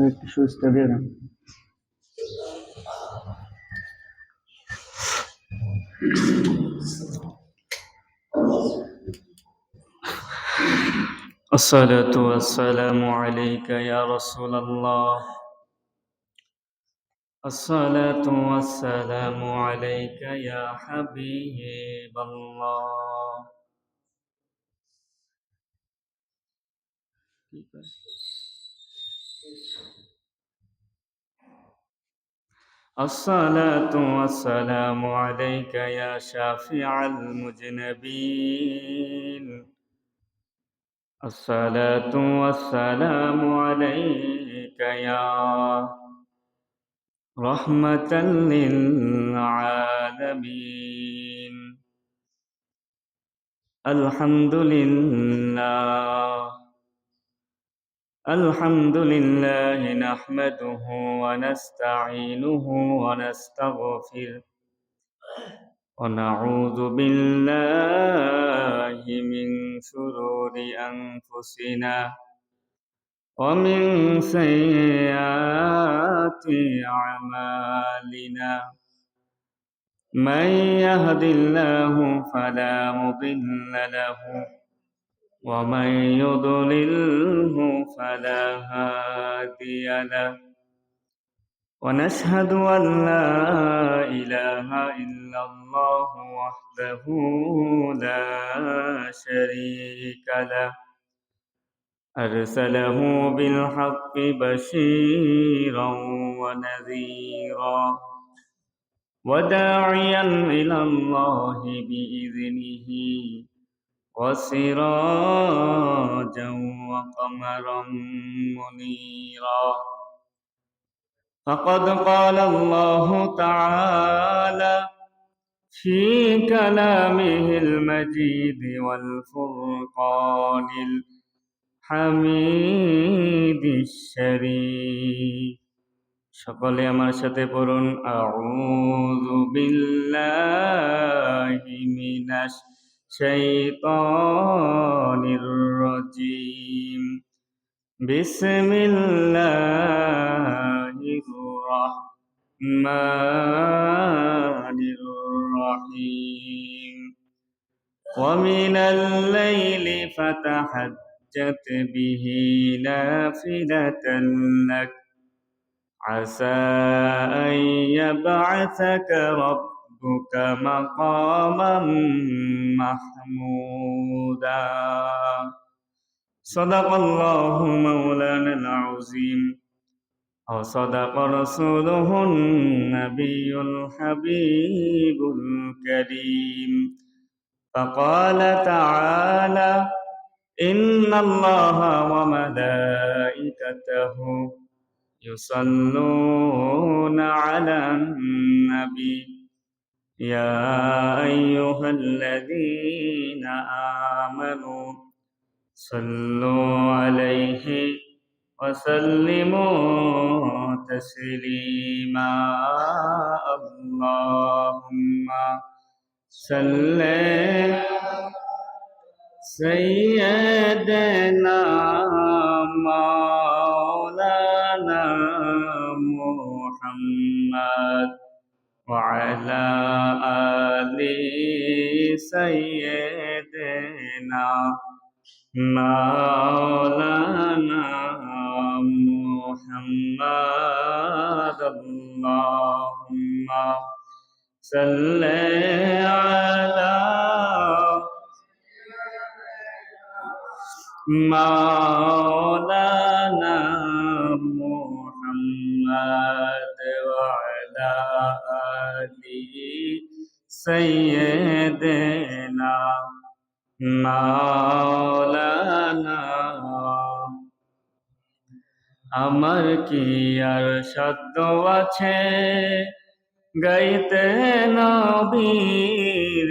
একটু সুস্থ দিয়ে দেন। الصلاة والسلام عليك يا رسول الله. الصلاة والسلام عليك يا حبيب الله. الصلاة والسلام عليك يا شافع المذنبين. الصلاة والسلام عليك يا رحمة للعالمين. الحمد لله نحمده ونستعينه ونستغفره ونعوذ بالله من شرور أنفسنا ومن سيئات أعمالنا. من يهد الله فلا مضل له ومن يضلله فلا هادي له. ونشهد أن لا إله إلا الله وحده لا شريك له أرسله بالحق بشيرا ونذيرا وداعيا إلى الله بإذنه وسراجا وقمرا منيرا. فقد قال الله تعالى في كلامه المجيد والفرقان الحميد الشريف. সকলে আমার সাথে পড়ুন আউযু বিল্লাহি মিনাশ শাইতানির রাজীম। বিসমিল্লাহির রাহমানির রাহিম। ওয়া মিনাল লাইলি ফাতাহাজ্জাত বিহি নাফিলাতান লাক عسى أن يبعثك ربك مقاما محمودا. صدق الله مولانا العظيم وصدق رسوله النبي الحبيب الكريم. فقال تعالى إن الله وملائكته يصلون على النبي يا أيها الذين آمنوا صلوا عليه وسلموا تسليما. اللهم صل سيدنا مولانا محمد وعلى آل سيدنا مولانا محمد. اللهم صل على مولانا محمد وعلى آل سيدنا مولانا। আমার কি আর সাধ্য আছে গাইতে নবীর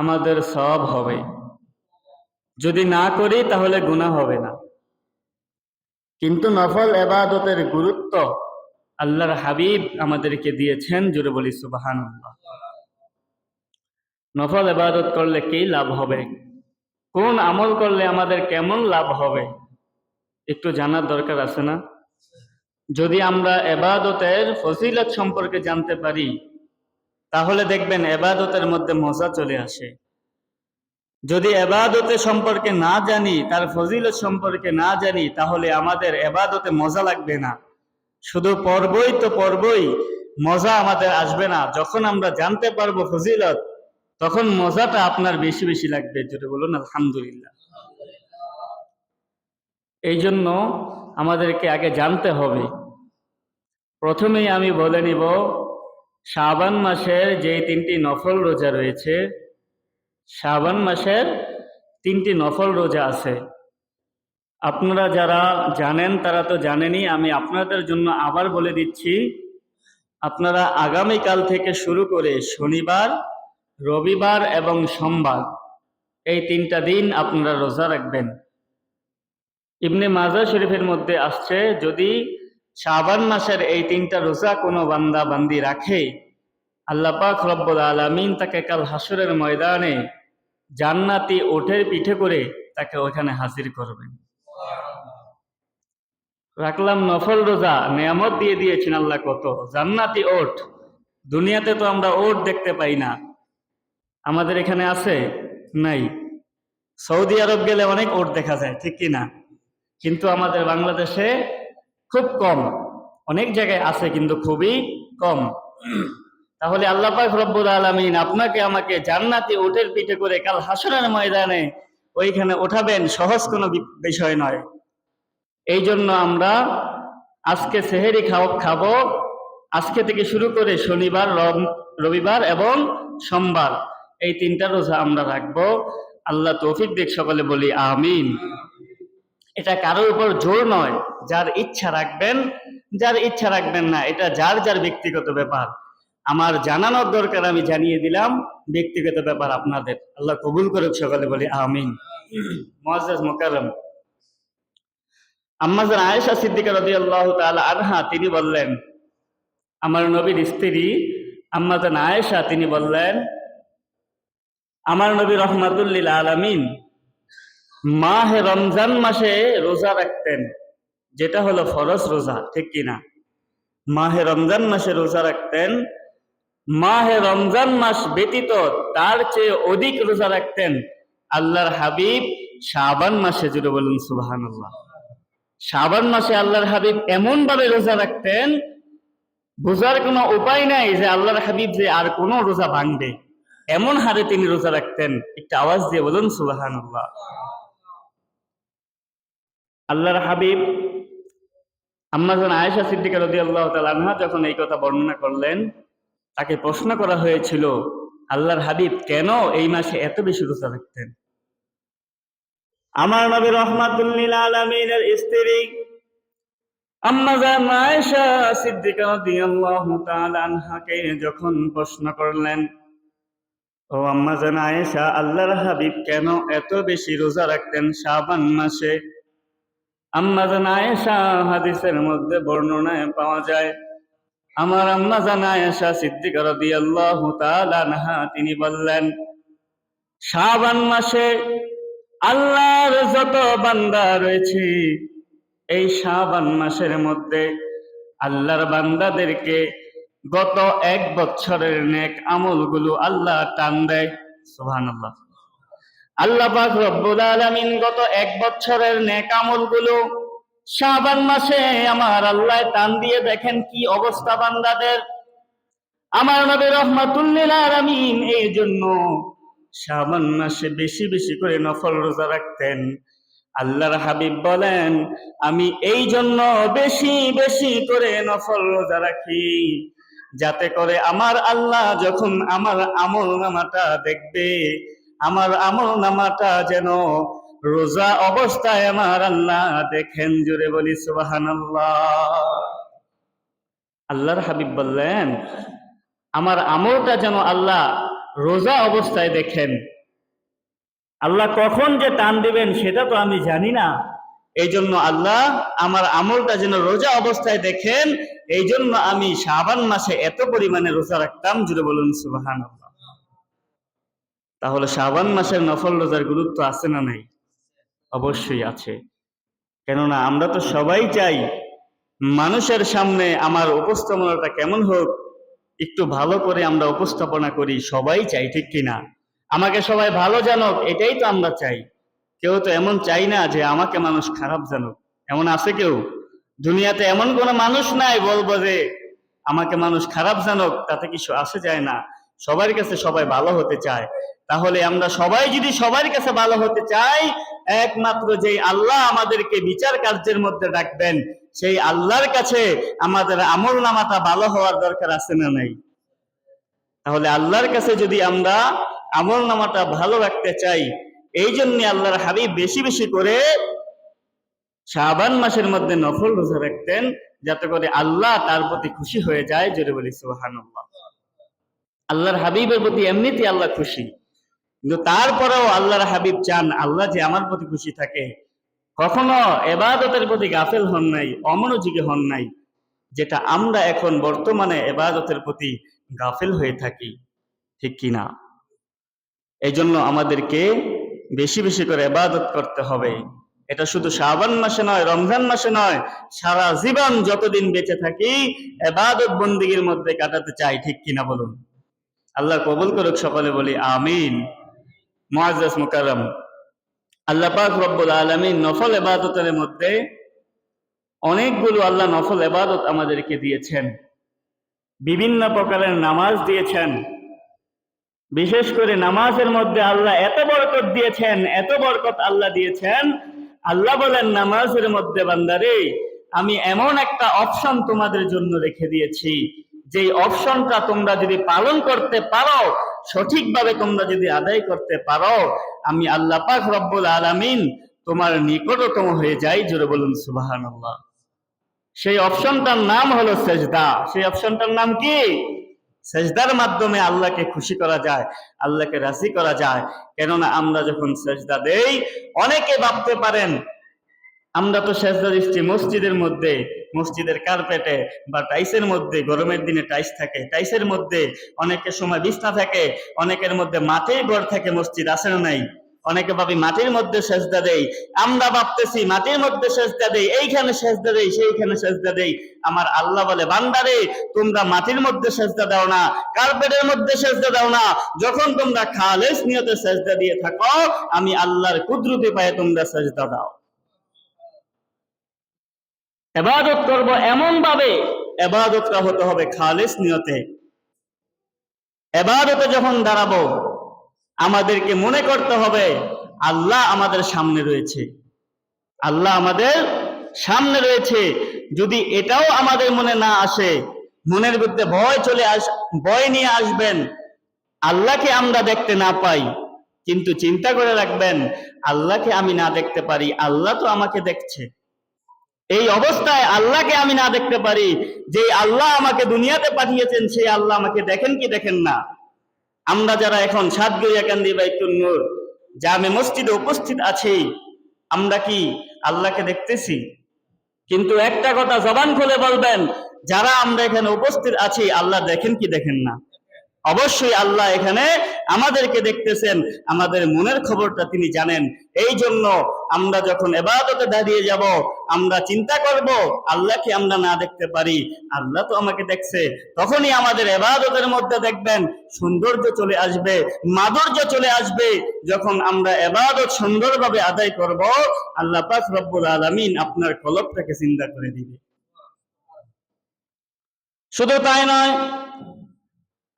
আমাদের সওয়াব হবে, যদি না করি তাহলে গুনাহ হবে না। কিন্তু নফল ইবাদতের গুরুত্ব আল্লাহর হাবিব আমাদেরকে দিয়েছেন, জুড়ে বলি সুবহানাল্লাহ। নফল ইবাদত করলে কি লাভ হবে, কোন আমল করলে আমাদের কেমন লাভ হবে, একটু জানার দরকার আছে না? যদি আমরা ইবাদতের ফজিলত সম্পর্কে জানতে পারি, তাহলে দেখবেন ইবাদতের মধ্যে মজা চলে আসে। যদি ইবাদতে সম্পর্কে না জানি, তার ফজিলত সম্পর্কে না জানি, তাহলে আমাদের ইবাদতে মজা লাগবে না। শুধু পড়বই তো পড়বই, মজা আমাদের আসবে না। যখন আমরা জানতে পারবো ফজিলত, তখন মজাটা আপনার বেশি বেশি লাগবে। যদি বলুন আলহামদুলিল্লাহ। এই জন্য আমাদেরকে আগে জানতে হবে। প্রথমেই আমি বলে নিব, শাবান মাসের যে 3টি নফল রোজা রয়েছে, শাবান মাসের 3টি নফল রোজা আছে। আপনারা যারা জানেন তারা তো জানেনই, আমি আপনাদের জন্য আবার বলে দিচ্ছি। আপনারা আগামীকাল থেকে শুরু করে শনিবার, রবিবার এবং সোমবার, এই 3টা দিন আপনারা রোজা রাখবেন। ইবনে মাজাহ শরীফের মধ্যে আসছে, যদি শাবান মাসের এই 3টা রোজা কোনো বান্দা বান্দি রাখে, আল্লাহ পাক রব্বুল আলামিন তাকে কাল হাসরের ময়দানে জান্নাতি ওটের পিঠে করে তাকে ওখানে হাজির করবেন। রাখলাম নফল রোজা, নিয়ামত দিয়ে দিয়েছেন আল্লাহ কত, জান্নাতি ওট। দুনিয়াতে তো আমরা ওট দেখতে পাই না, আমাদের এখানে আছে নাই? সৌদি আরব গেলে অনেক ওট দেখা যায়, ঠিক কি না? কিন্তু আমাদের বাংলাদেশে খুব কম। অনেক জায়গায় আছে কিন্তু খুবই কম। তাহলে আল্লাহ পাক রব্বুল আলামিন আপনাকে আমাকে জান্নাতি উটের পিঠে করে কাল হাসরের ময়দানে ওইখানে ওঠাবেন, সহজ কোনো বিষয় নয়। এই জন্য আমরা আজকে সেহেরি খাবো, আজকে থেকে শুরু করে শনিবার, রবিবার এবং সোমবার, এই 3টা রোজা আমরা রাখবো। আল্লাহ তৌফিক দিক, সকলে বলি আমিন। এটা কারোর উপর জোর নয়, যার ইচ্ছা রাখবেন, যার ইচ্ছা রাখবেন না, এটা যার যার ব্যক্তিগত ব্যাপার। আমার জানানোর দরকার, আমি জানিয়ে দিলাম, ব্যক্তিগত ব্যাপার আপনাদের। আল্লাহ কবুল করুক, সকলে বলি আমিন। মুআজ্জাজ মুকাররম, আম্মা জান আয়েশা সিদ্দিকা রাদিয়াল্লাহু তাআলা আনহা তিনি বললেন, আমার নবীর স্ত্রী আম্মা জান আয়েশা তিনি বললেন, আমার নবী রাহমাতুল লিল আলামিন মাহে রমজান মাসে রোজা রাখতেন, যেটা হলো ফরজ রোজা, ঠিক কিনা? মাহে রমজান মাসে রোজা রাখতেন। মাহে রমজান মাস ব্যতীত তার চেয়ে অধিক রোজা রাখতেন আল্লাহর হাবিব শাবান মাসে। জুড়ে বলুন সুবহানাল্লাহ। শাবান মাসে আল্লাহর হাবিব এমন ভাবে রোজা রাখতেন, বোঝার কোনো উপায় নাই যে আল্লাহর হাবিব যে আর কোনো রোজা ভাঙবে, এমন হারে তিনি রোজা রাখতেন। একটা আওয়াজ দিয়ে বলুন সুবহানাল্লাহ। আল্লাহর হাবিব আম্মা জান আয়েশা সিদ্দিকা রাদিয়াল্লাহু তাআলা আনহা যখন এই কথা বর্ণনা করলেন, তাকে প্রশ্ন করা হয়েছিল, আল্লাহর হাবিব কেন এই মাসে এত বেশি রোজা রাখতেন? আমার নবী রাহমাতুল লিল আলামিনের স্ত্রী আম্মা জান আয়েশা সিদ্দিকা রাদিয়াল্লাহু তাআলা আনহাকে যখন প্রশ্ন করলেন, ও আম্মা জান আয়েশা, আল্লাহর হাবিব কেন এত বেশি রোজা রাখতেন শাবান মাসে? আম্মা জান আয়েশা হাদিসের মধ্যে বর্ণনায় পাওয়া যায়, আমার আম্মা জান আয়েশা সিদ্দিকা রাদিয়াল্লাহু তাআলা আনহা তিনি বললেন, শাবান মাসে আল্লাহর যত বান্দা রয়েছে, এই শাবান মাসের মধ্যে আল্লাহর বান্দাদেরকে গত 1 বছরের নেক আমলগুলো আল্লাহ টান দেয়। সুবহানাল্লাহ। আল্লাহ পাক রব্বুল আলামিন গত 1 বছরের নেক আমলগুলো শাবান মাসে আমার আল্লাহ টান দিয়ে দেখেন কি অবস্থা বান্দাদের। আমার নবী রাহমাতুল লিল আলামিন এই জন্য শাবান মাসে বেশি বেশি করে নফল রোজা রাখতেন। আল্লাহর হাবিব বলেন, আমি এই জন্য বেশি বেশি করে নফল রোজা রাখি, যাতে করে আমার আল্লাহ যখন আমার আমল নামাটা দেখবে, আমার আমল নামাটা যেন রোজা অবস্থায় আমার আল্লাহ দেখেন। জোরে বলি সুবহানাল্লাহ। আল্লাহর হাবিব বললেন, আমার আমলটা যেন আল্লাহ রোজা অবস্থায় দেখেন। আল্লাহ কখন যে টান দিবেন সেটা তো আমি জানি না, এই জন্য আল্লাহ আমার আমলটা যেন রোজা অবস্থায় দেখেন, এই জন্য আমি শাবান মাসে এত পরিমাণে রোজা রাখতাম। জুড়ে বলুন সুবহানাল্লাহ। তাহলে শাবান মাসের নফল রোজার গুরুত্ব আছে না নাই? অবশ্যই আছে। কেননা আমরা তো সবাই চাই মানুষের সামনে আমার উপস্থাপনাটা কেমন হোক, একটু ভালো করে আমরা উপস্থাপনা করি, সবাই চাই, ঠিক কিনা? আমাকে সবাই ভালো জানুক, এটাই তো আমরা চাই। কেউ তো এমন চাই না যে আমাকে মানুষ খারাপ জানুক। এমন আছে কেউ? দুনিয়াতে এমন কোনো মানুষ নাই বলবো যে আমাকে মানুষ খারাপ জানুক, তাতে কিছু আসে যায় না। সবার কাছে সবাই ভালো হতে চায়। তাহলে আমরা সবাই যদি সবার কাছে ভালো হতে চাই, একমাত্র যেই আল্লাহ আমাদেরকে বিচার কার্যের মধ্যে ডাকবেন, সেই আল্লাহর কাছে আমাদের আমল নামাটা ভালো হওয়ার দরকার আছে না নাই? তাহলে আল্লাহর কাছে যদি আমরা আমল নামাটা ভালো রাখতে চাই, এই জন্য আল্লাহর হাবিব বেশি বেশি করে শাবান মাসের মধ্যে নফল রোজা রাখতেন, যাতে করে আল্লাহ তার প্রতি খুশি হয়ে যায়। জোরে বলি সুবহানাল্লাহ। আল্লাহর হাবিবের প্রতি এমনিতেই আল্লাহ খুশি, কিন্তু তারপরেও আল্লাহর হাবিব চান আল্লাহ যে আমার প্রতি খুশি থাকে। কখনো ইবাদতের প্রতি গাফেল হন নাই, অমনোযোগী হন নাই, যেটা আমরা এখন বর্তমানে ইবাদতের প্রতি গাফেল হয়ে থাকি, ঠিক কিনা? এই জন্য আমাদেরকে বেশি বেশি করে ইবাদত করতে হবে। এটা শুধু শাবান মাসে নয়, রমজান মাসে নয়, সারা জীবন যতদিন বেঁচে থাকি ইবাদত বন্দেগীর মধ্যে কাটাতে চাই, ঠিক কিনা বলুন? আল্লাহ কবুল করুক, সকলে বলি আমিন। মুআজ্জাজ মুকাররম, আল্লাহ পাক রব্বুল আলামিন নফল ইবাদতের মধ্যে অনেকগুলো আল্লাহ নফল ইবাদত আমাদেরকে দিয়েছেন। বিভিন্ন প্রকারের নামাজ দিয়েছেন। বিশেষ করে নামাজের মধ্যে আল্লাহ এত বরকত দিয়েছেন, এত বরকত আল্লাহ দিয়েছেন। আল্লাহ বলেন নামাজের মধ্যে, বান্দারে আমি এমন একটা অপশন তোমাদের জন্য রেখে দিয়েছি, যে অপশনটা তোমরা যদি পালন করতে পারো, সঠিকভাবে তোমরা যদি আদায় করতে পারো, আমি আল্লাহ পাক রব্বুল আলামিন তোমার নিকটতম হয়ে যাই। জোরে বলুন সুবহানাল্লাহ। সেই অপশনটার নাম হলো সেজদা। সেই অপশনটার নাম কি? সেজদার মাধ্যমে আল্লাহকে খুশি করা যায়, আল্লাহকে রাজি করা যায়। কেননা আমরা যখন সেজদা দেই, অনেকে ভাবতে পারেন আমরা তো সেজদা দিচ্ছি মসজিদের মধ্যে, মসজিদের কার্পেটে বা টাইসের মধ্যে। গরমের দিনে টাইস থাকে, টাইসের মধ্যে অনেকের সময় বিছনা থাকে, অনেকের মধ্যে মাটির ঘর থাকে, মসজিদ আছে না নাই? অনেকে ভাবি মাটির মধ্যে সেজদা দেই। আমরা ভাবতেছি মাটির মধ্যে সেজদা দেই, এইখানে সেজদা দেই, সেইখানে সেজদা দেই। আমার আল্লাহ বলে, বান্দারে তোমরা মাটির মধ্যে সেজদা দাও না, কার্পেটের মধ্যে সেজদা দাও না। যখন তোমরা খালেস নিয়তে সেজদা দিয়ে থাকো, আমি আল্লাহর কুদরতি পায়ে তোমরা সেজদা দাও। ইবাদত করব এমন ভাবে, ইবাদতটা হতে হবে খালেস নিয়তে। ইবাদতে যখন দাঁড়াবো, আমাদেরকে মনে করতে হবে আল্লাহ আমাদের সামনে রয়েছে, আল্লাহ আমাদের সামনে রয়েছে। যদি এটাও আমাদের মনে না আসে, মনের মধ্যে ভয় নিয়ে আসবেন, আল্লাহকে আমরা দেখতে না পাই, কিন্তু চিন্তা করে রাখবেন আল্লাহকে আমি না দেখতে পারি, আল্লাহ তো আমাকে দেখছে। এই অবস্থায় আল্লাহকে আমি না দেখতে পারি, যে আল্লাহ আমাকে দুনিয়াতে পাঠিয়েছেন, সেই আল্লাহ আমাকে দেখেন কি দেখেন না? আমরা যারা এখন সাতগড়িয়াকান্দি বাইতুন নূর জামে মসজিদে উপস্থিত আছি, আমরা কি আল্লাহকে দেখতেছি? কিন্তু একটা কথা জবান খুলে বলবেন, যারা আমরা এখানে উপস্থিত আছি, আল্লাহ দেখেন কি দেখেন না? অবশ্যই আল্লাহ এখানে আমাদেরকে দেখতেছেন, আমাদের মনের খবরটা তিনি জানেন। এই জন্য আমরা যখন ইবাদতে দাঁড়িয়ে যাব, আমরা চিন্তা করব আল্লাহকে আমরা না দেখতে পারি, আল্লাহ তো আমাকে দেখছে। তখনই আমাদের ইবাদতের মধ্যে দেখবেন সৌন্দর্য চলে আসবে, মাধুর্য চলে আসবে। যখন আমরা ইবাদত সুন্দরভাবে আদায় করব, আল্লাহ পাক রব্বুল আলামিন আপনার কলবটাকে চিন্তা করে দিবে। শুধু তাই নয়,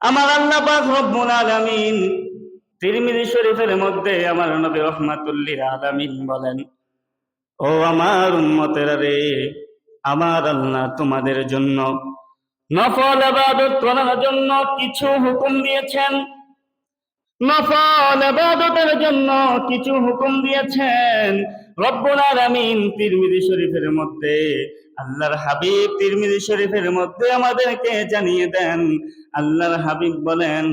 আমার আল্লাহ পাক রব্বুল আলামিন তিরমিজি শরীফের মধ্যে আমার নবী রাহমাতুল লিল আলামিন বলেন, ও আমার উম্মতেরা রে, আমার আল্লাহ তোমাদের জন্য নফল ইবাদত করার জন্য কিছু হুকুম দিয়েছেন। নফল ইবাদতের জন্য কিছু হুকুম দিয়েছেন রব্বুল আলামিন তিরমিজি শরীফের মধ্যে। আল্লাহর হাবিব তিরমিজি শরীফের মধ্যে আমাদেরকে জানিয়ে দেন, আল্লাহর হাবিব বলেন,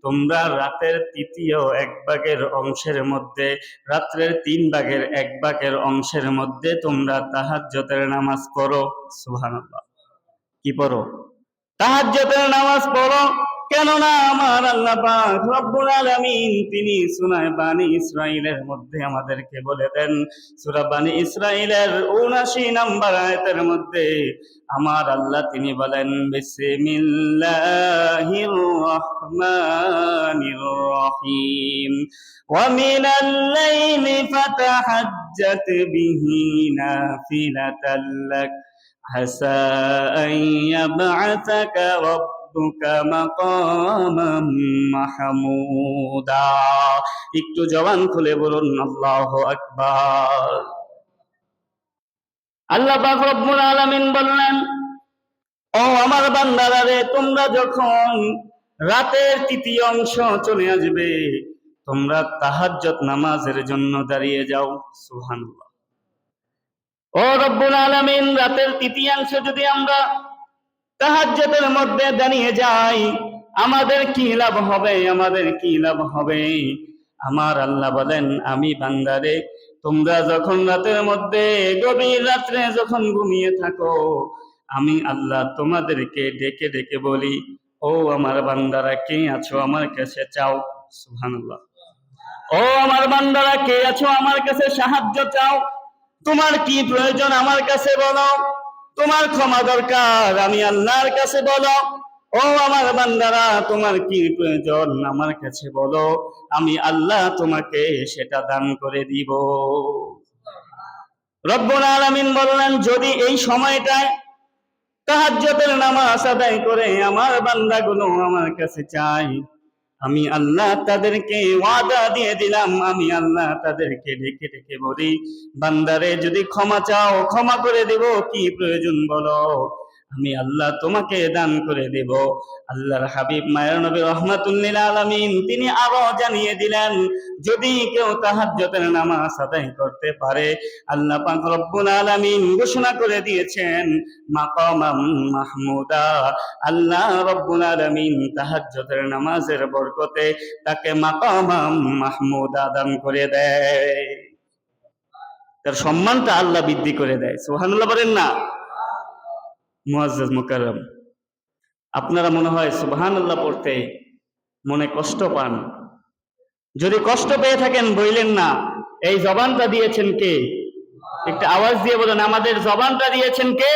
তোমরা রাতের তৃতীয় এক ভাগের অংশের মধ্যে, রাত্রের 3 ভাগের 1 ভাগের অংশের মধ্যে তোমরা তাহাজ্জুদের নামাজ পড়ো। সুবহানাল্লাহ। কি পড়ো? তাহাজ্জুদের নামাজ পড়ো। কেননা আমার আল্লাহ পাক রব্বুল আলামিন তিনি সূরা বানী ইসরাঈলের মধ্যে আমাদেরকে বলে দেন, সূরা বানী ইসরাঈলের ৭৯ নম্বর আয়াতের মধ্যে আমার আল্লাহ তিনি বলেন, বিসমিল্লাহির রহমানির রহিম ওয়া মিনাল লাইলি ফাতাহাজ্জাত বিহি নাফিলাতাল লাক আসা আন ইয়াবআসাকা রাব্বুকা মাকামান মাহমুদা। একটু জবান খুলে বলুন আল্লাহু আকবার। আল্লাহ পাক রব্বুল আলামিন বললেন, ও আমার বান্দারা রে, তোমরা যখন রাতের তৃতীয় অংশ চলে আসবে তোমরা তাহাজ্জুদ নামাজের জন্য দাঁড়িয়ে যাও। সুবহানাল্লাহ। ও রব্বুল আলামিন, রাতের তৃতীয়াংশে যদি আমরা তাহাজ্জুদের মধ্যে দাঁড়িয়ে যাই আমাদের কি লাভ হবে? আমাদের কি লাভ হবে? আমার আল্লাহ বলেন, আমি বান্দারে তোমরা যখন রাতের মধ্যে গভীর রাত্রে যখন ঘুমিয়ে থাকো আমি আল্লাহ তোমাদেরকে ডেকে ডেকে বলি, ও আমার বান্দারা কে আছো আমার কাছে চাও। সুবহানাল্লাহ। ও আমার বান্দারা কে আছো আমার কাছে সাহায্য চাও। তোমার কি প্রয়োজন আমার কাছে বলো। তোমার ক্ষমা দরকার আমি আল্লাহর কাছে বলো। ও আমার বান্দারা তোমার কি প্রয়োজন আমার কাছে বলো, আমি আল্লাহ তোমাকে সেটা দান করে দিব। রব্বুল আলামিন বললেন, যদি এই সময়টায় তাহাজ্জুদের নামাজ আদায় করে আমার বান্দাগুলো আমার কাছে চায় আমি আল্লাহ তাদেরকে ওয়াদা দিয়ে দিলাম, আমি আল্লাহ তাদেরকে ডেকে ডেকে বলি, বান্দারে যদি ক্ষমা চাও ক্ষমা করে দেব, কি প্রয়োজন বলো, আমি আল্লাহ তোমাকে দান করে দেব। আল্লাহর হাবিব মায়ের নবী রাহমাতুল লিল আলামিন তিনি আরো জানিয়ে দিলেন, যদি কেউ তাহাজ্জুদের নামাজ আদায় করতে পারে আল্লাহ পাক রব্বুল আলামিন ঘোষণা করে দিয়েছেন মাকামাম মাহমুদা। আল্লাহ রব্বুল আলামিন তাহাজ্জুদের নামাজের বরকতে তাকে মাকামাম মাহমুদা দান করে দেয়, তার সম্মানটা আল্লাহ বৃদ্ধি করে দেয়। সুবহানাল্লাহ বলেন না? মুআজ্জাজ মুকাররম, আপনারা মনে হয় সুবহানাল্লাহ পড়তে মনে কষ্ট পান। যদি কষ্ট পেয়ে থাকেন বইলেন না, এই জবানটা দিয়েছেন কে? একটা আওয়াজ দিয়ে বলেন, আমাদের জবানটা দিয়েছেন কে?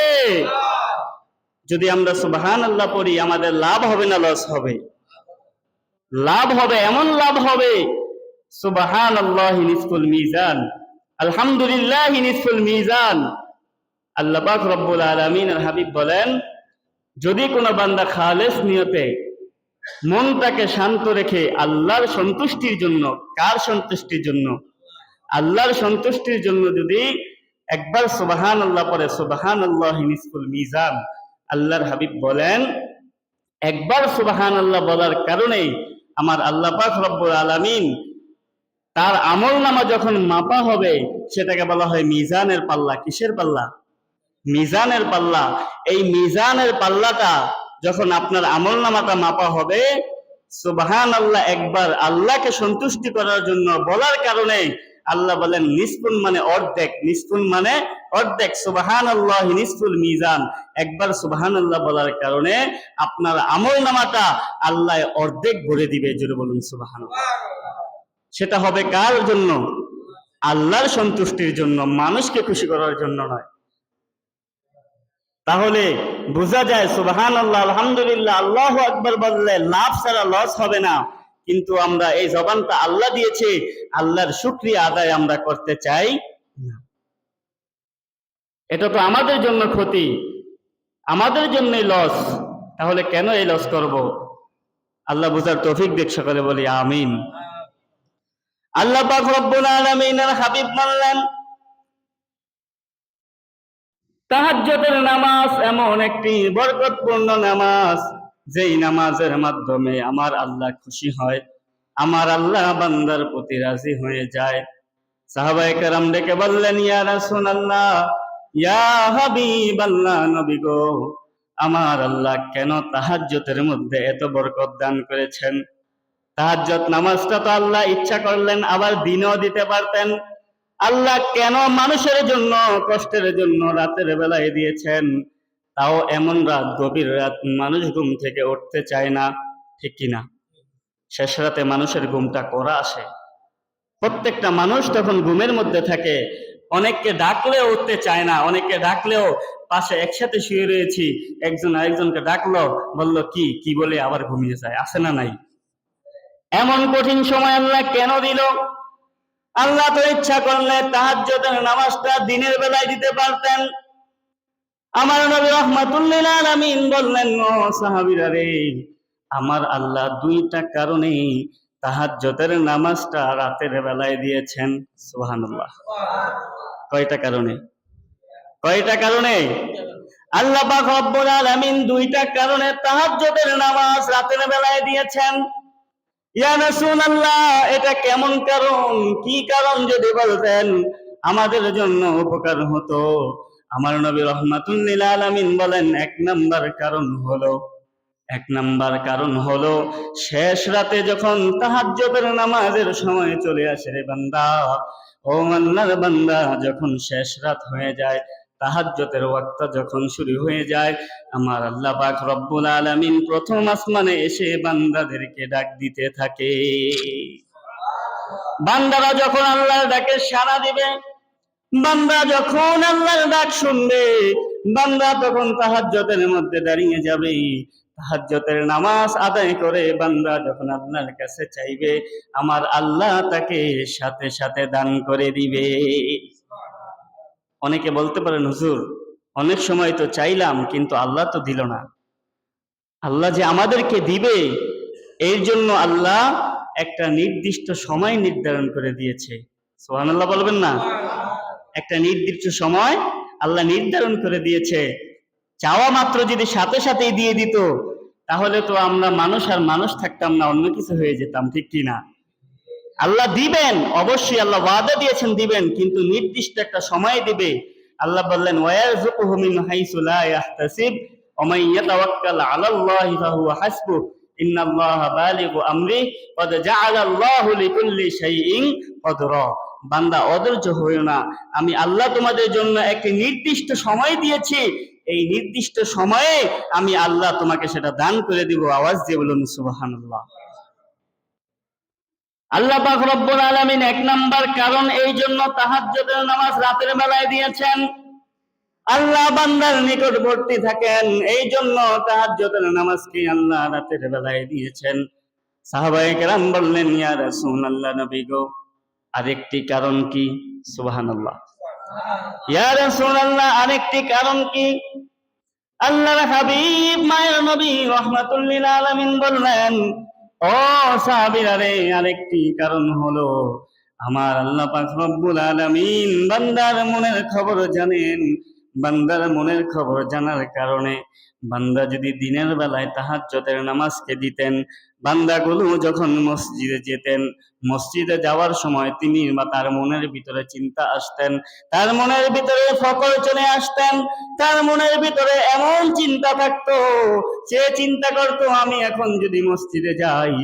যদি আমরা সুবহানাল্লাহ পড়ি আমাদের লাভ হবে না লস হবে? লাভ হবে, এমন লাভ হবে সুবহানাল্লাহি নিসফুল মিজান, আলহামদুলিল্লাহি নিসফুল মিজান। আল্লাহ পাক রব্বুল আলামিন আর হাবিব বলেন, যদি কোনো বান্দা খালেস নিয়তে মনটাকে শান্ত রেখে আল্লাহর সন্তুষ্টির জন্য, কার সন্তুষ্টির জন্য? আল্লাহর সন্তুষ্টির জন্য যদি একবার সুবহানাল্লাহ পড়ে, সুবহানাল্লাহি নিসফুল মিজান, আল্লাহর হাবিব বলেন একবার সুবহানাল্লাহ বলার কারণে আমার আল্লাহ পাক রব্বুল আলামিন তার আমলনামা যখন মাপা হবে সেটাকে বলা হয় মিজানের পাল্লা। কিসের পাল্লা? মিজানের পাল্লা। এই মিজানের পাল্লাটা যখন আপনার আমলনামাটা মাপা হবে, সুবহানাল্লাহ একবার আল্লাহকে সন্তুষ্টি করার জন্য বলার কারণে আল্লাহ বলেন নিসফুন মানে অর্ধেক, নিসফুন মানে অর্ধেক, সুবহানাল্লাহি নিসফুল মিজান। একবার সুবহানাল্লাহ বলার কারণে আপনার আমলনামাটা আল্লাহ অর্ধেক ভরে দিবে। জোরে বলুন সুবহানাল্লাহ। সেটা হবে কার জন্য? আল্লাহর সন্তুষ্টির জন্য, মানুষকে খুশি করার জন্য নয়। তাহলে বোঝা যায় সুবহানাল্লাহ, আলহামদুলিল্লাহ, আল্লাহু আকবার বললে লাভ ছাড়া লস হবে না। কিন্তু আমরা এই জবানটা আল্লাহ দিয়েছে, আল্লাহর শুকরিয়া আদায় আমরা করতে চাই না। এটা তো আমাদের জন্য ক্ষতি, আমাদের জন্যই লস। তাহলে কেন এই লস করব? আল্লাহ বুঝার তৌফিক দিক, সকলে বলি আমিন। আল্লাহ পাক রব্বুল আলামিনের হাবিব বললেন, তাহাজ্জুদের নামাজ এমন একটি বরকতপূর্ণ নামাজ, যেই নামাজের মাধ্যমে আমার আল্লাহ খুশি হয়, আমার আল্লাহ বান্দার প্রতি রাজি হয়ে যায়। সাহাবায়ে কেরাম ডেকে বললেন, ইয়া রাসূলুল্লাহ, ইয়া হাবিবাল্লাহ, নবী গো, আমার আল্লাহ কেন তাহাজ্জুদের মধ্যে এত বরকত দান করেছেন? তাহাজ্জুদ নামাজটা তো আল্লাহ ইচ্ছা করলেন আবার দিনেও দিতে পারতেন। আল্লাহ কেন মানুষের জন্য কষ্টের জন্য রাতের বেলায় দিয়েছেন? তাও এমন রাত, গভীর রাত, মানুষ ঘুম থেকে উঠতে চায় না, ঠিক কিনা? শেষ রাতে মানুষের ঘুমটা করা আসে। প্রত্যেকটা মানুষ তখন ঘুমের মধ্যে থাকে। অনেককে ডাকলেও উঠতে চায় না, অনেককে ডাকলেও পাশে একসাথে শুয়ে রয়েছি, একজন আরেকজনকে ডাকলো, বললো কি কি বলে আবার ঘুমিয়ে যায়, আছে না নাই? এমন কঠিন সময় আল্লাহ কেন দিল? আল্লাহ তো ইচ্ছা করলে তাহাজ্জুদের নামাজটা দিনের বেলায় দিতে পারতেন। আমার নবী রাহমাতুল লিল আলামিন বললেন, ও সাহাবীরা রে, আমার আল্লাহ দুইটা কারণে তাহাজ্জুদের নামাজটা রাতের বেলায় দিয়েছেন। সুবহানাল্লাহ। কয়টা কারণে? কয়টা কারণে? আল্লাহ পাক রব্বুল আলামিন দুইটা কারণে তাহাজ্জুদের নামাজ রাতের বেলায় দিয়েছেন। ইয়া রাসূলুল্লাহ, এটা কেমন কারণ, কি কারণ যদি বলতেন আমাদের জন্য উপকার হতো। আমার নবী রাহমাতুল লিল আলামিন বলেন, এক নাম্বার কারণ হলো শেষ রাতে যখন তাহাজ্জুদের নামাজের সময় চলে আসে রে বান্দা, ও আল্লাহর বান্দা, যখন শেষ রাত হয়ে যায়, তাহাজ্জুদের ওয়াক্ত যখন শুরু হয়ে যায়, আমার আল্লাহ পাক রব্বুল আলামিন প্রথম আসমানে এসে বান্দাদেরকে ডাক দিতে থাকে। বান্দারা যখন আল্লাহর ডাকে সাড়া দিবে, বান্দা যখন আল্লাহর ডাক শুনবে, বান্দা তখন তাহাজ্জুদের মধ্যে দাঁড়িয়ে যাবে। তাহাজ্জুদের নামাজ আদায় করে বান্দা যখন আল্লাহর কাছে চাইবে, আমার আল্লাহ তাকে সাথে সাথে দান করে দিবে। অনেকে বলতে পারেন, হুজুর অনেক সময় তো চাইলাম কিন্তু আল্লাহ তো দিল না। আল্লাহ যে আমাদেরকে দিবে এর জন্য আল্লাহ একটা নির্দিষ্ট সময় নির্ধারণ করে দিয়েছে। সুবহানাল্লাহ বলবেন না? একটা নির্দিষ্ট সময় আল্লাহ নির্ধারণ করে দিয়েছে। চাওয়া মাত্র যদি সাথে সাথেই দিয়ে দিত, তাহলে তো আমরা মানুষ আর মানুষ থাকতাম না, অন্য কিছু হয়ে যেতাম, ঠিক কি না? আল্লাহ দিবেন, অবশ্যই আল্লাহ ওয়াদা দিয়েছেন দিবেন, কিন্তু নির্দিষ্ট একটা সময় দিবে। আল্লাহ বললেন, ওয়ায়ারযুকুহু মিন হাইসু লা ইয়াহতাসিব ওয়া মান ইয়াতাওয়াক্কাল আলাল্লাহি ফাহুয়া হাসবুহ ইন্নাল্লাহা বালিগু আমরি ক্বাদ জাআলাল্লাহু লিকুল্লি শাইইন কদরা। বান্দা অধৈর্য হইও না, আমি আল্লাহ তোমাদের জন্য একটি নির্দিষ্ট সময় দিয়েছি, এই নির্দিষ্ট সময়ে আমি আল্লাহ তোমাকে সেটা দান করে দিব। আওয়াজ দিয়ে বলুন সুবহানাল্লাহ। আল্লাহ পাক রব্বুল আলামিন এক নাম্বার কারণ এই জন্য তাহাজ্জুদের নামাজ রাতের বেলায় দিয়েছেন, আল্লাহ বান্দার নিকটবর্তী থাকেন, এই জন্য তাহাজ্জুদের নামাজকে আল্লাহ রাতের বেলায় দিয়েছেন। সাহাবায়ে কেরাম বললেন, ইয়া রাসূলুল্লাহ, নবী গো, আরেকটি কারণ কি? সুবহানাল্লাহ। ইয়া রাসূলুল্লাহ, আরেকটি কারণ কি? আল্লাহর হাবিব মায়ের নবী রাহমাতুল লিল আলামিন বললেন, ও সাহাবীরা রে, আরেকটি কারণ হলো আমার আল্লাহ পাক রব্বুল আলামিন বান্দার মনের খবর জানেন। বান্দার মনের খবর জানার কারণে বান্দা যদি দিনের বেলায় তাহাজ্জুদের নামাজকে দিতেন, বান্দাগুলো যখন মসজিদে যেতেন, মসজিদে যাওয়ার সময় তিনি বা তার মনের ভিতরে চিন্তা আসতেন, তার মনের ভিতরে ফকর চলে আসতেন, তার মনের ভিতরে এমন চিন্তা থাকতো, সে চিন্তা করতো আমি এখন যদি মসজিদে যাই,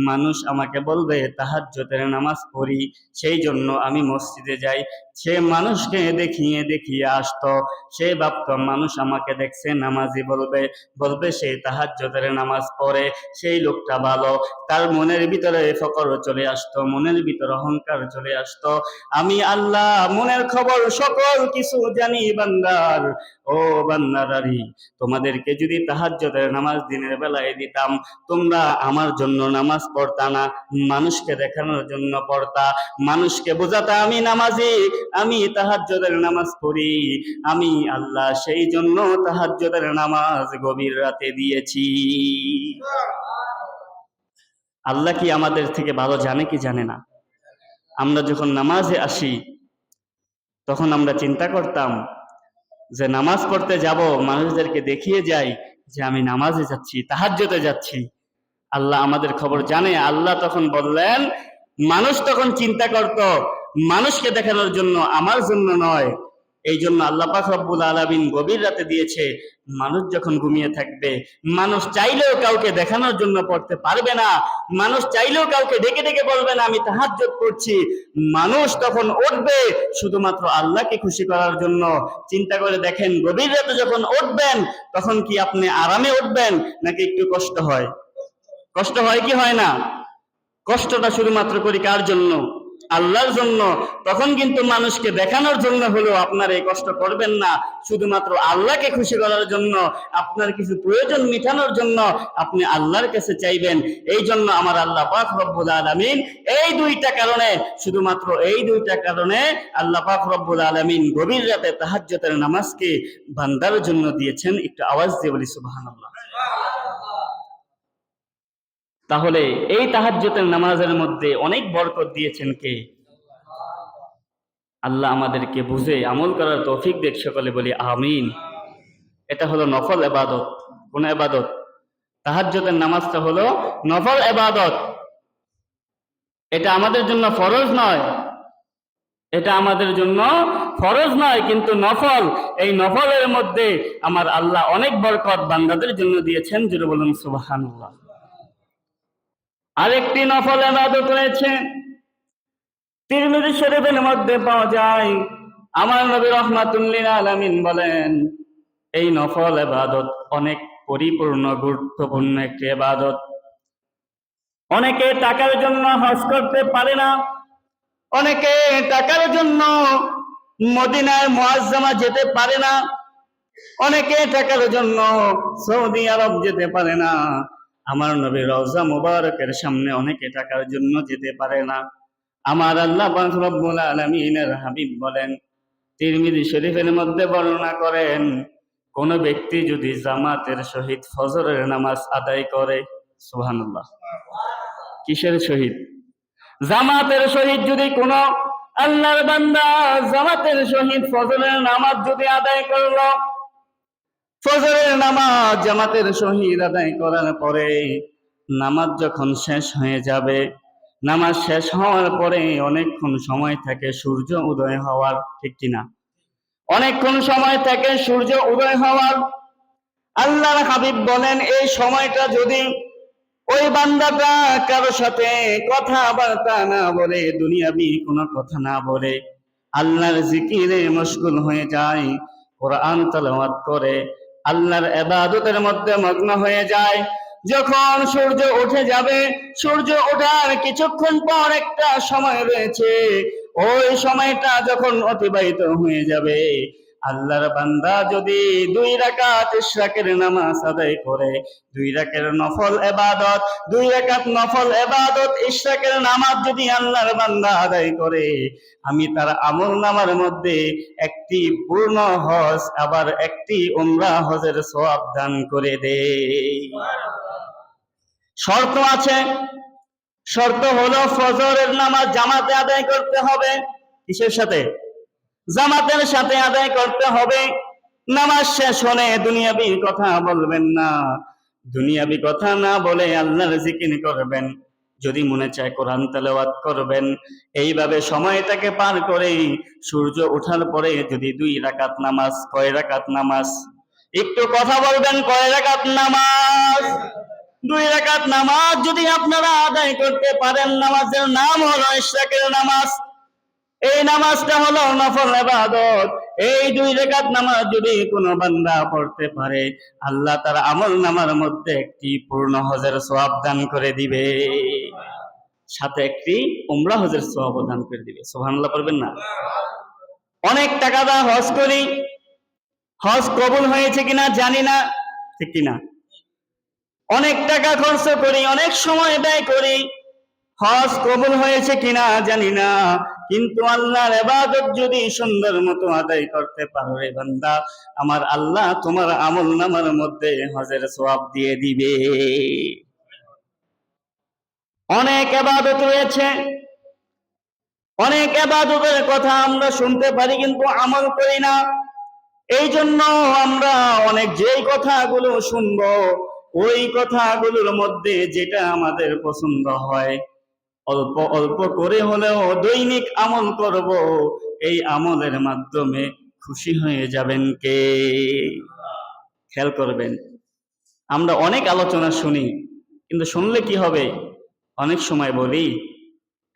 মানুষ আমাকে বলবে তাহাজ্জুদের নামাজ পড়ি, সেই জন্য আমি মসজিদে যাই। সে মানুষকে দেখিয়ে দেখিয়ে আসতো, সে ভাবতো মানুষ আমাকে দেখছে নামাজি, বলবে সে তাহাজ্জুদের নামাজ পড়ে, সেই লোকটা ভালো। তার মনের ভিতরে ফকর চলে আসতো, মনের ভিতরে অহংকার চলে আসতো। আমি আল্লাহ মনের খবর সকল কিছু জানি বান্দার। ও বান্দারারি, তোমাদেরকে যদি তাহাজ্জুদের নামাজ দিনের বেলায় দিতাম, তোমরা আমার জন্য নামাজ পড়তা না, মানুষকে দেখানোর জন্য পড়তা, মানুষকে বোঝাতা আমি নামাজি, আমি তাহাজ্জুদের নামাজ পড়ি। আমি আল্লাহ সেই জন্য তাহাজ্জুদের নামাজ গভীর রাতে দিয়েছি। আল্লাহ কি আমাদের থেকে ভালো জানে কি জানে না? আমরা যখন নামাজে আসি তখন আমরা চিন্তা করতাম যে নামাজ পড়তে যাব, মানুষদেরকে দেখিয়ে যাই যে আমি নামাজে যাচ্ছি, তাহাজ্জুদে যাচ্ছি। আল্লাহ আমাদের খবর জানে। আল্লাহ তখন বললেন, মানুষ তখন চিন্তা করত মানুষকে দেখানোর জন্য, আমার জন্য নয়, এই জন্য আল্লাহ পাক রব্বুল আলামিন গভীর রাতে দিয়েছে, মানুষ যখন ঘুমিয়ে থাকবে, মানুষ চাইলেও কাউকে দেখানোর জন্য পড়তে পারবে না, মানুষ চাইলেও কাউকে ডেকে ডেকে বলবে না আমি তাহাজ্জুদ করছি। মানুষ তখন উঠবে শুধুমাত্র আল্লাহকে খুশি করার জন্য। চিন্তা করে দেখেন, গভীর রাতে যখন উঠবেন তখন কি আপনি আরামে উঠবেন নাকি একটু কষ্ট হয়? কষ্ট হয় কি হয় না? কষ্টটা শুধুমাত্র করি কার জন্য? আল্লাহর জন্য। তখন কিন্তু মানুষকে দেখানোর জন্য হলেও আপনার এই কষ্ট করবেন না, শুধুমাত্র আল্লাহকে খুশি করার জন্য, আপনার কিছু প্রয়োজন মিটানোর জন্য আপনি আল্লাহর কাছে চাইবেন। এই জন্য আমার আল্লাহ পাক রব্বুল আলামিন এই দুইটা কারণে, শুধুমাত্র এই দুইটা কারণে আল্লাহ পাক রব্বুল আলামিন গভীর রাতে তাহাজ্জুদের নামাজকে বান্দার জন্য দিয়েছেন। একটু আওয়াজ দিয়ে বলি সুবহানাল্লাহ। তাহলে এই তাহাজ্জুদের নামাজের মধ্যে অনেক বরকত দিয়েছেন কে? আল্লাহ আমাদেরকে বুঝে আমল করার তৌফিক দেখ, সকলে বলি আমিন। এটা হলো নফল ইবাদত। কোন ইবাদত? তাহাজ্জুদের নামাজটা হলো নফল ইবাদত। এটা আমাদের জন্য ফরজ নয়, এটা আমাদের জন্য ফরজ নয়, কিন্তু নফল। এই নফলের মধ্যে আমার আল্লাহ অনেক বরকত বান্দাদের জন্য দিয়েছেন। জোরে বলুন সুবহানাল্লাহ। আরেকটি নফল ইবাদত রয়েছে, তিরমিজি শরীফের মধ্যে পাওয়া যায়। আমার নবী রাহমাতুল লিল আলামিন বলেন, এই নফল ইবাদত অনেক পরিপূর্ণ গুরুত্বপূর্ণ একটি ইবাদত। অনেকে টাকার জন্য হজ করতে পারে না, অনেকে টাকার জন্য মদিনায় মুআজ্জামা যেতে পারে না, অনেকে টাকার জন্য সৌদি আরব যেতে পারে না। আমার নবীর রওজা মুবারকের সামনে অনেকে টাকার জন্য যেতে পারে না। আমার আল্লাহ পাক রব্বুল আলামিনের হাবিব বলেন, তিরমিজি শরীফের মধ্যে বর্ণনা করেন, কোন ব্যক্তি যদি জামাতের সহিত ফজরের নামাজ আদায় করে, সুবহানাল্লাহ, কিসের সহিত? জামাতের সহিত যদি কোন আল্লাহর বান্দা জামাতের সহিত ফজরের নামাজ যদি আদায় করলো, ফজরের নামাজ জামাতের সহিত আদায় করার পরে নামাজ যখন শেষ হয়ে যাবে, নামাজ শেষ হওয়ার পরে অনেকক্ষণ সময় থাকে সূর্য উদয় হওয়ার, ঠিক কিনা? অনেকক্ষণ সময় থাকে সূর্য উদয় হওয়ার। আল্লাহর হাবিব বলেন, এই সময়টা যদি ওই বান্দাটা কারো সাথে কথাবার্তা না বলে, দুনিয়াবি কোনো কথা না বলে, আল্লাহর জিকিরে মশগুল হয়ে যায়, কোরআন তেলাওয়াত করে, আল্লাহর ইবাদতের মধ্যে মগ্ন হয়ে যায়, যখন সূর্য উঠে যাবে, সূর্য ওঠার কিছুক্ষণ পর একটা সময় রয়েছে, ওই সময়টা যখন অতিবাহিত হয়ে যাবে, আল্লাহর বান্দা যদি 2 রাকাত ইশরাকের নামাজ আদায় করে, 2 রাকাতের নফল ইবাদত, 2 রাকাত নফল ইবাদত ইশরাকের নামাজ যদি আল্লাহর বান্দা আদায় করে, আমি তার আমলনামার মধ্যে একটি পূর্ণ হজ আবার একটি উমরা হজের সওয়াব দান করে দেই। শর্ত আছে, শর্ত হলো ফজরের নামাজ জামাতে আদায় করতে হবে। কিসের সাথে? জামাতের সাথে আদায় করতে হবে। নামাজ শেষ হলে দুনিয়াবি কথা বলবেন না, দুনিয়াবি কথা না বলে আল্লাহর জিকির করবেন, যদি মনে চায় কোরআন তেলাওয়াত করবেন। এইভাবে সময়টাকে পার করে সূর্য ওঠার পরে যদি 2 রাকাত নামাজ, কয় রাকাত নামাজ? একটু কথা বলবেন, কয় রাকাত নামাজ? 2 রাকাত নামাজ যদি আপনারা আদায় করতে পারেন, নামাজের নাম হলো ইশরাকের নামাজ। এই নামাজটা হলো নফল ইবাদত। এই 2 রাকাত নামাজ যদি কোনো বান্দা পড়তে পারে, আল্লাহ তার আমলনামার মধ্যে একটি পূর্ণ হজের সওয়াব দান করে দিবে, সাথে একটি উমরা হজের সওয়াব দান করে দিবে। সুবহানাল্লাহ পড়বেন না? অনেক টাকা দা হজ করি, হজ কবুল হয়েছে কিনা জানি না, ঠিক কিনা? অনেক টাকা খরচ করি, অনেক সময় ব্যয় করি, হজ কবুল হয়েছে কিনা জানি না, কিন্তু আল্লাহর ইবাদত যদি সুন্দর মতো আদায় করতে পারো রে বান্দা, আমার আল্লাহ তোমার আমলনামার মধ্যে হজের সওয়াব দিয়ে দিবে। অনেক ইবাদত রয়েছে, অনেক ইবাদতের কথা আমরা শুনতে পারি কিন্তু আমল করি না। এই জন্য আমরা অনেক যেই কথাগুলো শুনবো, ওই কথাগুলোর মধ্যে যেটা আমাদের পছন্দ হয়, অল্প অল্প করে হলেও দৈনিক আমল করব। এই আমলের মাধ্যমে খুশি হয়ে যাবেন কে? খেয়াল করবেন, আমরা অনেক আলোচনা শুনি, কিন্তু শুনলে কি হবে? অনেক সময় বলি,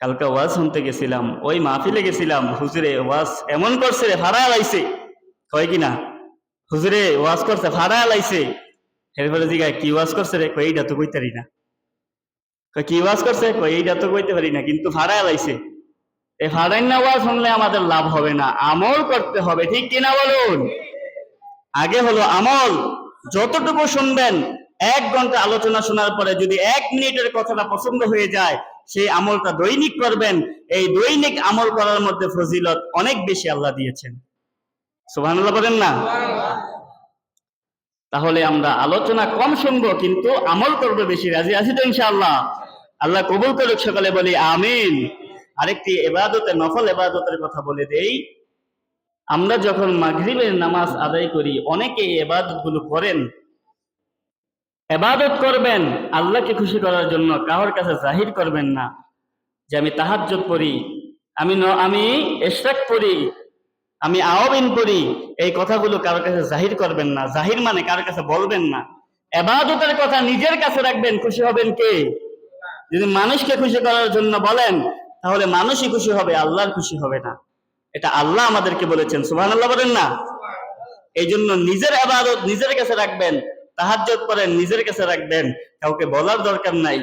কালকে ওয়াজ শুনতে গেছিলাম, ওই মাহফিলে গেছিলাম, হুজুরে ওয়াজ এমন করছে রে, ফাড়া লাইছে। কয় কিনা, হুজুরে ওয়াজ করছে ফাড়া লাইছে। এরপরে জিগায় কি ওয়াজ করছে রে? কই এইটা তো কইতে পারি না। কি ওয়াজ করছে? কই এইটা তো কইতে পারি না, কিন্তু ফাড়া লাইছে। এই ফাড়াইন না ওয়াজ শুনলে আমাদের লাভ হবে না, আমল করতে হবে, ঠিক কিনা বলুন? আগে হলো আমল। যতটুকু শুনবেন, 1 ঘন্টা আলোচনা শোনার পরে যদি 1 মিনিটের কথাটা পছন্দ হয়ে যায়, সেই আমলটা দৈনিক করবেন। এই দৈনিক আমল করার মধ্যে ফজিলত অনেক বেশি আল্লাহ দিয়েছেন। সুবহানাল্লাহ বলেন না? তাহলে আমরা আলোচনা কম শুনবো, কিন্তু আমল করবো বেশি। রাজি আছি তো ইনশাআল্লাহ? আল্লাহ কবুল করুক, সকালে বলি আমিন। আরেকটি ইবাদতের, নফল ইবাদতের কথা বলে দেই। আমরা যখন মাগরিবের নামাজ আদায় করি, অনেকে এই ইবাদতগুলো করেন। ইবাদত করবেন আল্লাহকে খুশি করার জন্য, কারোর কাছে জাহির করবেন না যে আমি তাহাজ্জুদ পড়ি, আমি ইশরাক পড়ি, আমি আওয়াবিন পড়ি। এই কথাগুলো কারোর কাছে জাহির করবেন না। জাহির মানে কারোর কাছে বলবেন না। ইবাদতের কথা নিজের কাছে রাখবেন। খুশি হবেন কে? যদি মানুষকে খুশি করার জন্য বলেন, তাহলে মানুষই খুশি হবে, আল্লাহর খুশি হবে না। এটা আল্লাহ আমাদেরকে বলেছেন। সুবহানাল্লাহ বলেন না? এই জন্য নিজের ইবাদত নিজের কাছে রাখবেন। তাহাজ্জুদ করেন, নিজের কাছে রাখবেন, কাউকে বলার দরকার নাই।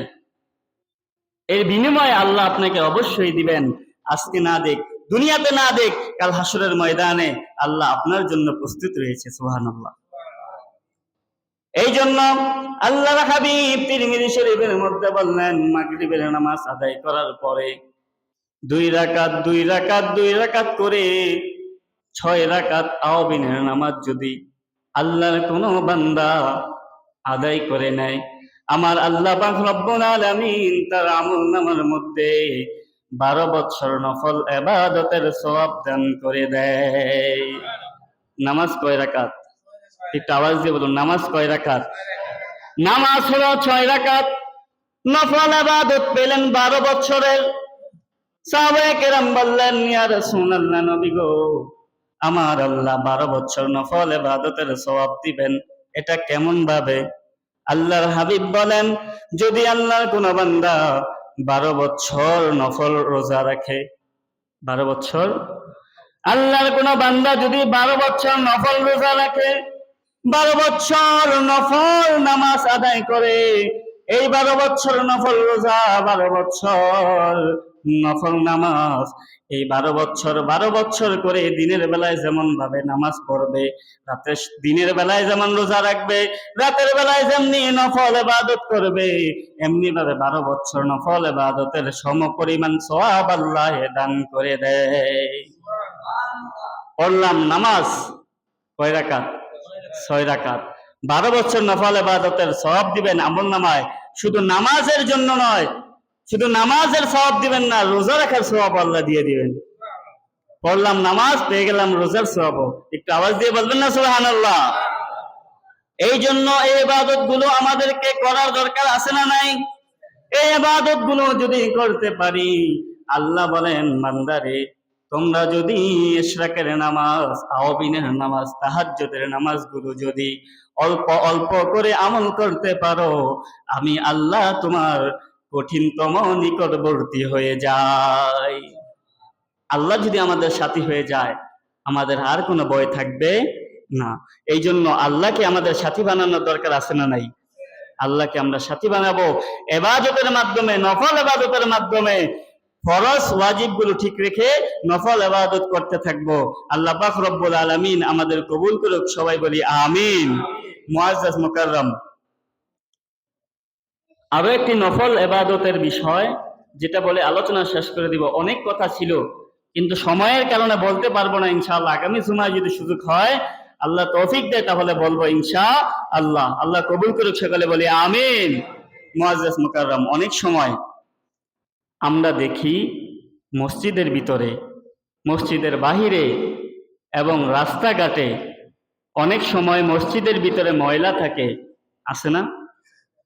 এর বিনিময়ে আল্লাহ আপনাকে অবশ্যই দিবেন। আজকে না দেখ, দুনিয়াতে না দেখ, কাল হাসরের ময়দানে আল্লাহ আপনার জন্য প্রস্তুত রয়েছে। সুবহানাল্লাহ। এই জন্য আল্লাহর হাবিব তিরমিজি শরীফের মধ্যে বললেন, মাগরিবের নামাজ আদায় করার পরে 2 রাকাত করে 6 রাকাত আওয়াবিনের নামাজ যদি আল্লাহর কোনো বান্দা আদায় করে নেয়, আমার আল্লাহ পাক রব্বুল আলামিন তার আমলনামার মধ্যে 12 বছর নফল ইবাদতের সওয়াব দান করে দেয়। নামাজ কয় রাকাত? একটু আওয়াজ দিয়ে বলুন, নামাজ কয় রাকাত? নামাজ হলো 6 রাকাত। নফল ইবাদত পেলেন 12 বছরের। সাহাবায়ে কেরাম বললেন, ইয়া রাসূলুল্লাহ, নবী গো, আমার আল্লাহ 12 বছর নফল ইবাদতের সওয়াব দিবেন, এটা কেমন ভাবে? আল্লাহর হাবিব বলেন, যদি আল্লাহর কোন বান্দা 12 বছর নফল রোজা রাখে, 12 বছর, আল্লাহর কোন বান্দা যদি 12 বছর নফল রোজা রাখে, 12 বছর নফল নামাজ আদায় করে, এই 12 বছর নফল রোজা, 12 বছর নফল নামাজ, এই 12 বছর করে দিনের বেলায় যেমন ভাবে নামাজ পড়বে, দিনের বেলায় যেমন রোজা রাখবে, রাতের বেলায় যেমনি নফল ইবাদত করবে, এমনি ভাবে 12 বছর নফল ইবাদতের সমপরিমাণ সওয়াব আল্লাহ দান করে দেয়। পড়লাম নামাজ কয় রাকাত? 6 রাকাত। 12 বছর নফল ইবাদতের সওয়াব দিবেন আমলনামায়। শুধু নামাজের জন্য নয়, শুধু নামাজের সওয়াব দিবেন না, রোজা রাখার সওয়াব আল্লাহ দিয়ে দিবেন। পড়লাম নামাজ, পেয়ে গেলাম রোজার সওয়াব। একটু আওয়াজ দিয়ে বলবেন না সুবহানাল্লাহ? এই জন্য এই ইবাদত গুলো আমাদেরকে করার দরকার আছে না নাই? এই ইবাদত গুলো যদি করতে পারি, আল্লাহ বলেন, বান্দারে, তোমরা যদি ইশরাকের নামাজ, আওয়াবিনের নামাজ, তাহাজ্জুদের নামাজগুলো যদি অল্প অল্প করে আমল করতে পারো, আমি আল্লাহ তোমার কঠিনতম নিকটবর্তী হয়ে যাই। আল্লাহ যদি আমাদের সাথী হয়ে যায়, আমাদের আর কোনো ভয় থাকবে না। এই জন্য আল্লাহকে আমাদের সাথী বানানোর দরকার আছে না নাই? আল্লাহকে আমরা সাথী বানাবো ইবাদতের মাধ্যমে, নফল ইবাদতের মাধ্যমে। ফরজ ওয়াজিব গুলো ঠিক রেখে নফল ইবাদত করতে থাকবো। আল্লাহ পাক রব্বুল আলামিন আমাদের কবুল করুক, সবাই বলি আমিন। মুআজ্জাজ মুকাররম, আরো একটি নফল ইবাদতের বিষয়, যেটা বলে আলোচনা শেষ করে দিব। অনেক কথা ছিল, কিন্তু সময়ের কারণে বলতে পারবো না। ইনশাআল্লাহ আগামী জুমায় যদি সুযোগ হয়, আল্লাহ তৌফিক দেয়, তাহলে বলবো ইনশাআল্লাহ। আল্লাহ কবুল করুক, সকলে বলি আমিন। মুআজ্জাজ মুকাররম, অনেক সময় আমরা দেখি মসজিদের ভিতরে, মসজিদের বাহিরে এবং রাস্তাঘাটে অনেক সময় মসজিদের ভিতরে ময়লা থাকে, আছে না?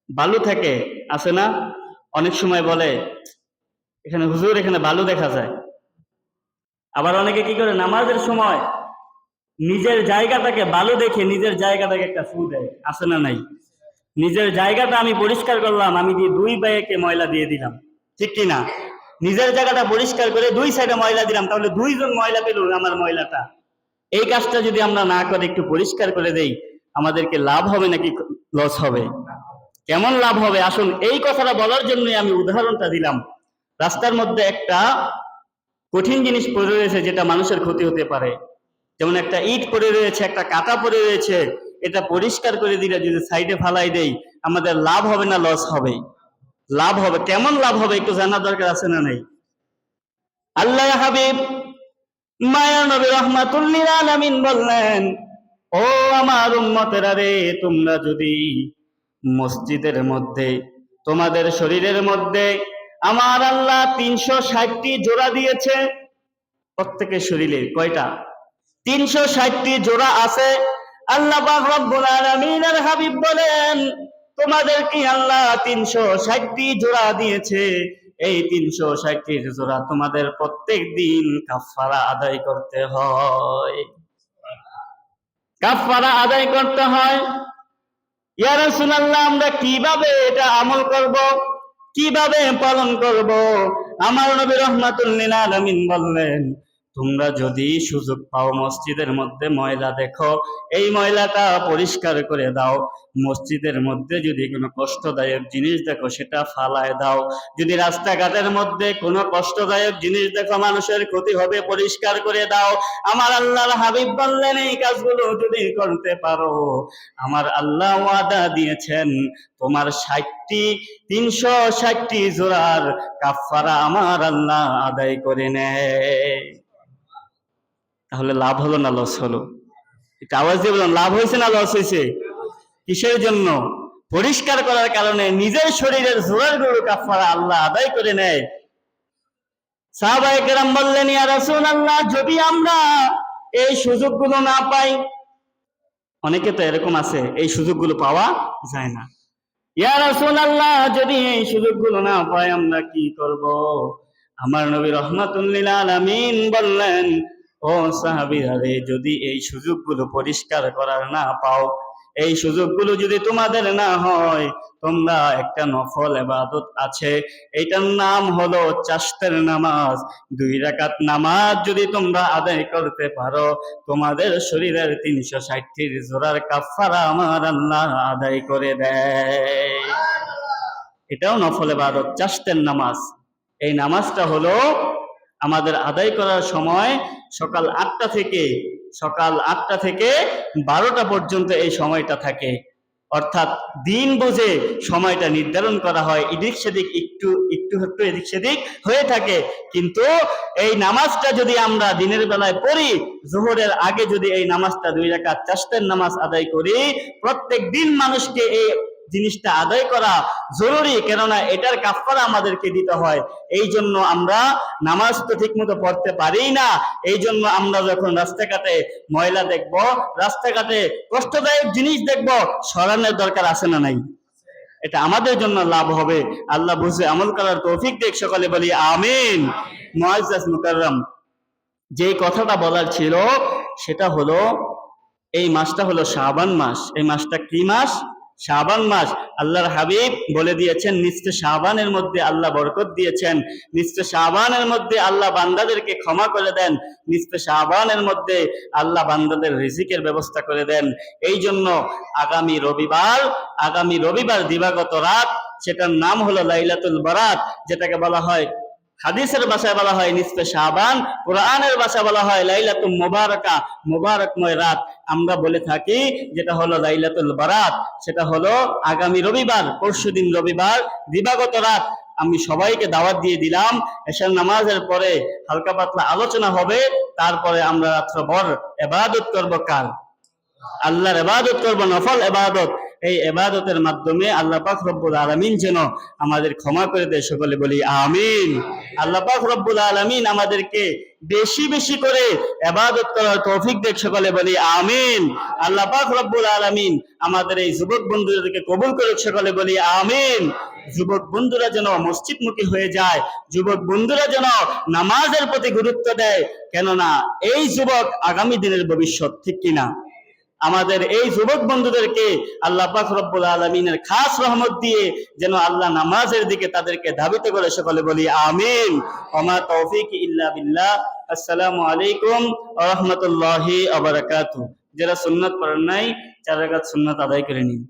বালু থাকে, আছে না? অনেক সময় বলে, এখানে হুজুর, এখানে বালু দেখা যায়। আবার অনেকে কি করে, নামাজের সময় নিজের জায়গাটাকে ভালো দেখে নিজের জায়গাটাকে একটা ফু দেয়, আছে না নাই? নিজের জায়গাটা আমি পরিষ্কার করলাম, আমি দিয়ে দুই ভাইকে ময়লা দিয়ে দিলাম, ঠিক কি না? নিজের জায়গাটা পরিষ্কার করে দুই সাইডে ময়লা দিলাম, তাহলে দুইজন ময়লা পেল আমার ময়লাটা। এই কাজটা যদি আমরা না করে একটু পরিষ্কার করে দেই, আমাদেরকে লাভ হবে নাকি লস হবে? কেমন লাভ হবে? আসুন, এই কথাটা বলার জন্যই আমি উদাহরণটা দিলাম। রাস্তার মধ্যে একটা কঠিন জিনিস পড়ে রয়েছে যেটা মানুষের ক্ষতি হতে পারে, যেমন একটা ইট পড়ে রয়েছে, একটা কাঁটা পড়ে রয়েছে, এটা পরিষ্কার করে দিলে যদি সাইডে ফালাই দেই, আমাদের লাভ হবে না লস হবে? লাভ হবে। কেমন লাভ হবে একটু জানার দরকার আছে না নাই? আল্লাহ হাবিব মায়া নবী রাহমাতুল লিল আলামিন বললেন, ও আমার উম্মতেরা রে, তোমরা যদি মসজিদের মধ্যে তোমাদের শরীরের মধ্যে আমার আল্লাহ 360টি জোড়া দিয়েছে, প্রত্যেকের শরীরে কয়টা? 360টি জোড়া আছে। আল্লাহ পাক রব্বুল আলামিনের হাবিব বলেন, তোমাদের কি আল্লাহ 360টি জোড়া দিয়েছে, এই 360টি জোড়া তোমাদের প্রত্যেক দিন কাফারা আদায় করতে হয়। কাফারা আদায় করতে হয়। ইয়া রাসূলুল্লাহ, আমরা কিভাবে এটা আমল করব, কিভাবে পালন করব? আমার নবী রাহমাতুল লিল আলামিন বললেন, তোমরা যদি সুযোগ পাও মসজিদের মধ্যে ময়লা দেখো, এই ময়লাটা পরিষ্কার করে দাও। মসজিদের মধ্যে যদি কোনো কষ্টদায়ক জিনিস দেখো, সেটা ফালায় দাও। যদি রাস্তাঘাটের মধ্যে কোনো কষ্টদায়ক জিনিস দেখো, মানুষের ক্ষতি হবে, পরিষ্কার করে দাও। আমার আল্লাহর হাবিব বললেন, এই কাজগুলো যদি করতে পারো, আমার আল্লাহ ওয়াদা দিয়েছেন, তোমার 360টি জোড়ার কাফারা আমার আল্লাহ আদায় করে নেয়। তাহলে লাভ হলো না লস হলো? এটা আওয়াজ দিয়ে বলুন, লাভ হয়েছে না লস হয়েছে? কিসের জন্য? পরিষ্কার করার কারণে নিজের শরীরের জোড়ারগুলো কাফারা আল্লাহ আদায় করে নেয়। সাহাবায়ে কেরাম বললেন, ইয়া রাসূলুল্লাহ, যদি আমরা এই সুযোগগুলো না পাই, অনেকে তো এরকম আছে এই সুযোগগুলো পাওয়া যায় না, ইয়া রাসূলুল্লাহ, যদি এই সুযোগগুলো না পাই আমরা কি করব? আমার নবী রাহমাতুল লিল আলামিন বললেন, ও সাহাবীরা রে, যদি এই সুযোগগুলো পরিষ্কার করার না পাও, এই সুযোগগুলো যদি তোমাদের না হয়, তোমরা একটা নফল ইবাদত আছে, এটার নাম হলো চাশতের নামাজ। 2 রাকাত নামাজ যদি তোমরা আদায় করতে পারো, তোমাদের শরীরের 360টি জোড়ার কাফারা আমার আল্লাহ আদায় করে দেয়। এটাও নফল ইবাদত, চাশতের নামাজ। এই নামাজটা হলো আমাদের আদায় করার সময় সকাল 8টা থেকে 12টা পর্যন্ত এই সময়টা থাকে। অর্থাৎ দিন বুঝে সময়টা নির্ধারণ করা হয়, এদিক সেদিক একটু এদিক সেদিক হয়ে থাকে। কিন্তু এই নামাজটা যদি আমরা দিনের বেলায় পড়ি, জোহরের আগে যদি এই নামাজটা 2 রাকাত চাশতের নামাজ আদায় করি, প্রত্যেক দিন মানুষকে এই জিনিসটা আদায় করা জরুরি, কেননা এটার কাফারা আমাদেরকে দিতে হয়। এই জন্য আমরা নামাজ তো ঠিক মতো পড়তে পারি না। এই জন্য আমরা যখন রাস্তাঘাটে ময়লা দেখব, রাস্তাঘাটে কষ্টদায়ক জিনিস দেখব, সরানোর দরকার আছে না নাই? এটা আমাদের জন্য লাভ হবে। আল্লাহ বুঝে আমল করার তৌফিক দেখ, সকলে বলি আমিন। মুআজ্জাজ মুকাররম, যে কথাটা বলার ছিল সেটা হলো, এই মাসটা হলো শাবান মাস। এই মাসটা কি মাস? শাবান মাস। আল্লাহর হাবিব বলে দিয়েছেন, নিশ্চয় শাবানের মধ্যে আল্লাহ বরকত দিয়েছেন, নিশ্চয় শাবানের মধ্যে আল্লাহ বান্দাদেরকে ক্ষমা করে দেন, নিশ্চয় শাবানের মধ্যে আল্লাহ বান্দাদের রিজিকের ব্যবস্থা করে দেন। এই জন্য আগামী রবিবার দিবাগত রাত, সেটার নাম হলো লাইলাতুল বারাত, যেটাকে বলা হয়, হাদিসের ভাষায় বলা হয় নিসফে শাবান, কোরআনের ভাষায় বলা হয় লাইলাতুল মুবারাকা, মুবারকময় রাত। আমরা বলে থাকি যেটা হলো লাইলাতুল বারাত, সেটা হলো আগামী রবিবার, পরশুদিন রবিবার দিবাগত রাত। আমি সবাইকে দাওয়াত দিয়ে দিলাম, এশার নামাজের পরে হালকা পাতলা আলোচনা হবে, তারপরে আমরা রাত্রভর ইবাদত করব। কার? আল্লাহর ইবাদত করব, নফল ইবাদত। এই ইবাদতের মাধ্যমে আল্লাহ পাক রব্বুল আলামিন যেন আমাদের ক্ষমা করে দেয়, সকলে বলি আমিন। আল্লাহ পাক রব্বুল আলামিন আমাদেরকে বেশি বেশি করে ইবাদত করার তৌফিক দেয়, সকলে বলি আমিন। আল্লাহ পাক রব্বুল আলামিন আমাদের এই যুবক বন্ধুদেরকে কবুল করুক, সকলে বলি আমিন। যুবক বন্ধুরা যেন মসজিদমুখী হয়ে যায়, যুবক বন্ধুরা যেন নামাজের প্রতি গুরুত্ব দেয়, কেননা এই যুবক আগামী দিনের ভবিষ্যৎ, ঠিক কিনা? আমাদের এই যুবক বন্ধুদেরকে আল্লাহ পাক রব্বুল আলামিনের খাস রহমত দিয়ে যেন আল্লাহ নামাজের দিকে তাদেরকে ধাবিত করে, সকলে বলি আমিন। ওমা তৌফিক ইল্লা বিল্লাহ। আসসালামু আলাইকুম ওয়া রাহমাতুল্লাহি ওয়া বারাকাতুহু। যারা সুন্নাত পড়েন নাই, 4 রাকাত সুন্নাত আদায় করে নিন।